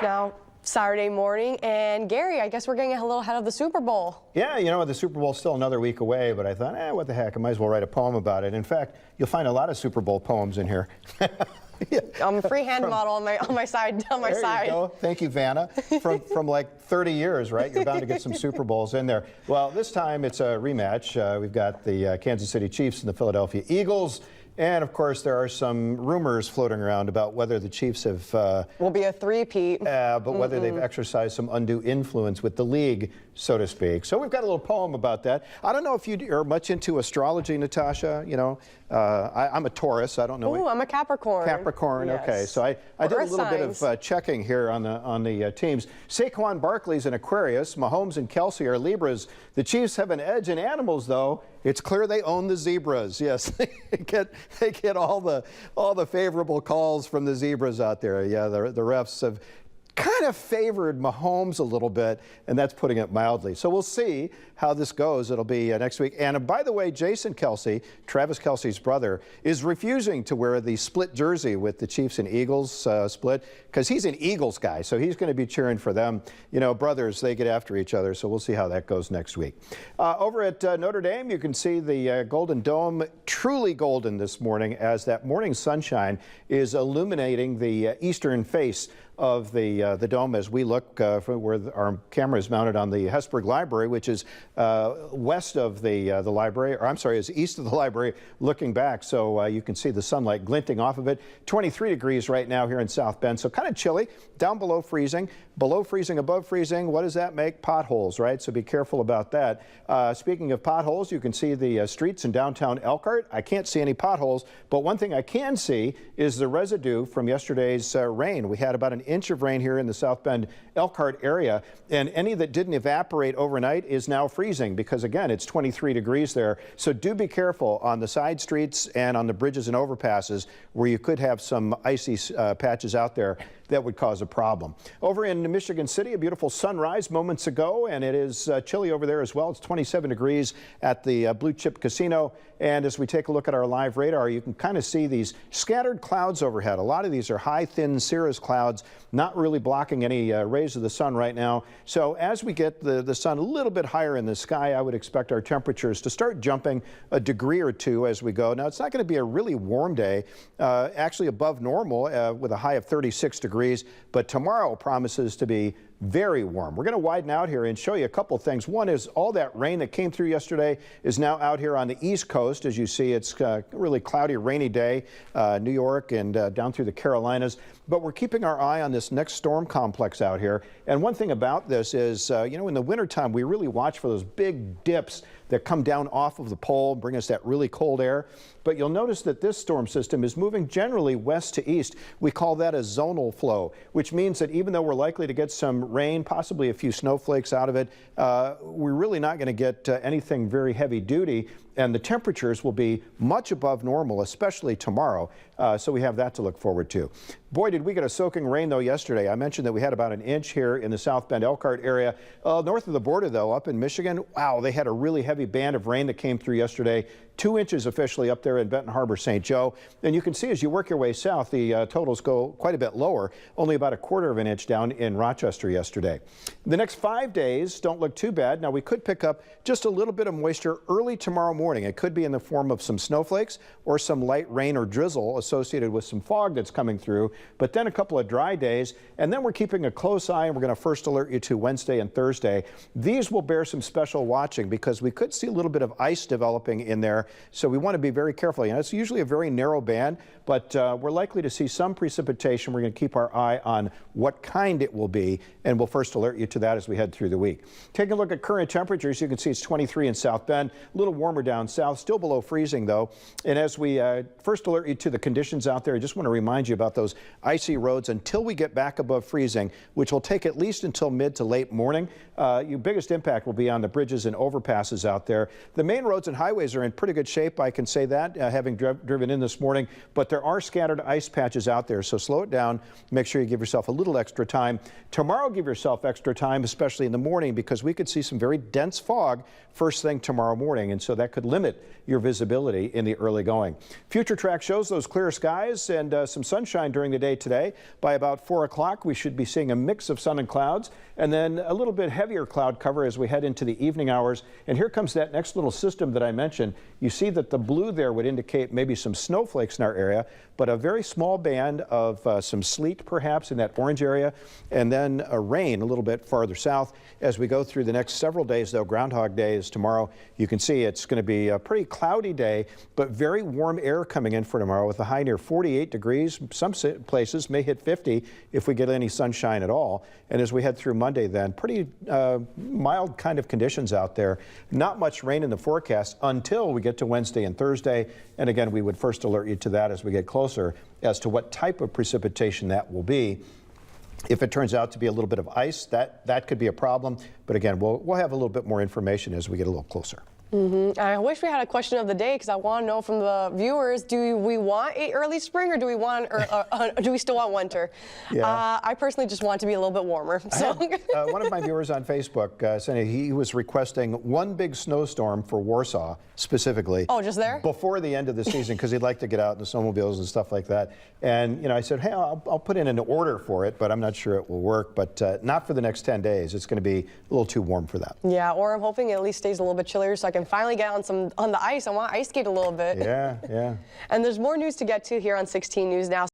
Now, Saturday morning, and Gary, I guess we're getting a little ahead of the Super Bowl. Yeah, you know, the Super Bowl's still another week away, but I thought, what the heck, I might as well write a poem about it. In fact, you'll find a lot of Super Bowl poems in here. Yeah. Freehand model on my side. There you go. Thank you, Vanna. From like 30 years, right? You're bound to get some Super Bowls in there. Well, this time it's a rematch. We've got the Kansas City Chiefs and the Philadelphia Eagles. And, of course, there are some rumors floating around about whether the Chiefs have... will be a three-peat. But whether they've exercised some undue influence with the league, so to speak. So we've got a little poem about that. I don't know if you are much into astrology, Natasha. You know, I'm a Taurus. I don't know. Ooh, I'm a Capricorn. Capricorn, yes. Okay. So I did a little bit of checking here on the teams. Saquon Barkley's an Aquarius. Mahomes and Kelsey are Libras. The Chiefs have an edge in animals, though. It's clear they own the zebras. Yes, they get all the favorable calls from the zebras out there. Yeah, the refs have kind of favored Mahomes a little bit, and that's putting it mildly. So we'll see how this goes. It'll be next week. And by the way, Jason Kelsey, Travis Kelsey's brother, is refusing to wear the split jersey with the Chiefs and Eagles split because he's an Eagles guy, so he's going to be cheering for them. You know, brothers, they get after each other, so we'll see how that goes next week. Over at Notre Dame, you can see the Golden Dome truly golden this morning as that morning sunshine is illuminating the eastern face of the dome as we look from where our camera is mounted on the Hesburgh Library, which is west of the library, or I'm sorry, is east of the library looking back. So you can see the sunlight glinting off of it. 23 degrees right now here in South Bend, so kind of chilly, down below freezing, above freezing. What does that make? Potholes, right? So be careful about that. Speaking of potholes, you can see the streets in downtown Elkhart. I can't see any potholes, but one thing I can see is the residue from yesterday's rain. We had about an inch of rain here in the South Bend Elkhart area, and any that didn't evaporate overnight is now freezing because, again, it's 23 degrees there. So do be careful on the side streets and on the bridges and overpasses where you could have some icy patches out there that would cause a problem. Over in Michigan City, a beautiful sunrise moments ago, and it is chilly over there as well. It's 27 degrees at the Blue Chip Casino. And as we take a look at our live radar, you can kind of see these scattered clouds overhead. A lot of these are high, thin cirrus clouds, not really blocking any rays of the sun right now. So as we get the sun a little bit higher in the sky, I would expect our temperatures to start jumping a degree or two as we go. Now, it's not going to be a really warm day, actually above normal with a high of 36 degrees, but tomorrow promises to be very warm. We're going to widen out here and show you a couple things. One is all that rain that came through yesterday is now out here on the East Coast. As you see, it's a really cloudy, rainy day, New York and down through the Carolinas. But we're keeping our eye on this next storm complex out here. And one thing about this is, you know, in the wintertime, we really watch for those big dips that come down off of the pole, bring us that really cold air. But you'll notice that this storm system is moving generally west to east. We call that a zonal flow, which means that even though we're likely to get some rain, possibly a few snowflakes out of it, we're really not going to get anything very heavy duty. And the temperatures will be much above normal, especially tomorrow. So we have that to look forward to. Boy, did we get a soaking rain, though, yesterday. I mentioned that we had about an inch here in the South Bend Elkhart area. North of the border, though, up in Michigan, wow, they had a really heavy band of rain that came through yesterday. 2 inches officially up there in Benton Harbor, St. Joe. And you can see as you work your way south, the totals go quite a bit lower, only about 1/4 of an inch down in Rochester yesterday. The next 5 days don't look too bad. Now, we could pick up just a little bit of moisture early tomorrow morning. It could be in the form of some snowflakes or some light rain or drizzle associated with some fog that's coming through, but then a couple of dry days. And then we're keeping a close eye, and we're going to first alert you to Wednesday and Thursday. These will bear some special watching because we could see a little bit of ice developing in there. So we want to be very careful. You know, it's usually a very narrow band, but we're likely to see some precipitation. We're going to keep our eye on what kind it will be, and we'll first alert you to that as we head through the week. Taking a look at current temperatures, you can see it's 23 in South Bend, a little warmer down south, still below freezing, though. And as we first alert you to the conditions out there, I just want to remind you about those icy roads until we get back above freezing, which will take at least until mid to late morning. Your biggest impact will be on the bridges and overpasses out there. The main roads and highways are in pretty good shape, I can say that, having driven in this morning, but there are scattered ice patches out there, so slow it down. Make sure you give yourself a little extra time. Tomorrow, give yourself extra time, especially in the morning, because we could see some very dense fog first thing tomorrow morning, and so that could could limit your visibility in the early going. Future track shows those clear skies and some sunshine during the day today. By about 4 o'clock, we should be seeing a mix of sun and clouds, and then a little bit heavier cloud cover as we head into the evening hours. And here comes that next little system that I mentioned. You see that the blue there would indicate maybe some snowflakes in our area, but a very small band of some sleet perhaps in that orange area, and then rain a little bit farther south. As we go through the next several days, though, Groundhog Day is tomorrow. You can see it's going to be a pretty cloudy day, but very warm air coming in for tomorrow with a high near 48 degrees. Some places may hit 50 if we get any sunshine at all. And as we head through Monday, then pretty mild kind of conditions out there. Not much rain in the forecast until we get to Wednesday and Thursday. And again, we would first alert you to that as we get closer as to what type of precipitation that will be. If it turns out to be a little bit of ice, that could be a problem. But again, we'll have a little bit more information as we get a little closer. I wish we had a question of the day because I want to know from the viewers: do we want a early spring, or do we want, do we still want winter? Yeah. I personally just want it to be a little bit warmer. So. One of my viewers on Facebook said he was requesting one big snowstorm for Warsaw specifically. Oh, just there? Before the end of the season, because he'd like to get out in the snowmobiles and stuff like that. And I said, hey, I'll put in an order for it, but I'm not sure it will work. But not for the next 10 days. It's going to be a little too warm for that. Yeah, or I'm hoping it at least stays a little bit chillier so I can finally get on the ice. I want to ice skate a little bit. Yeah, yeah. And there's more news to get to here on 16 News Now.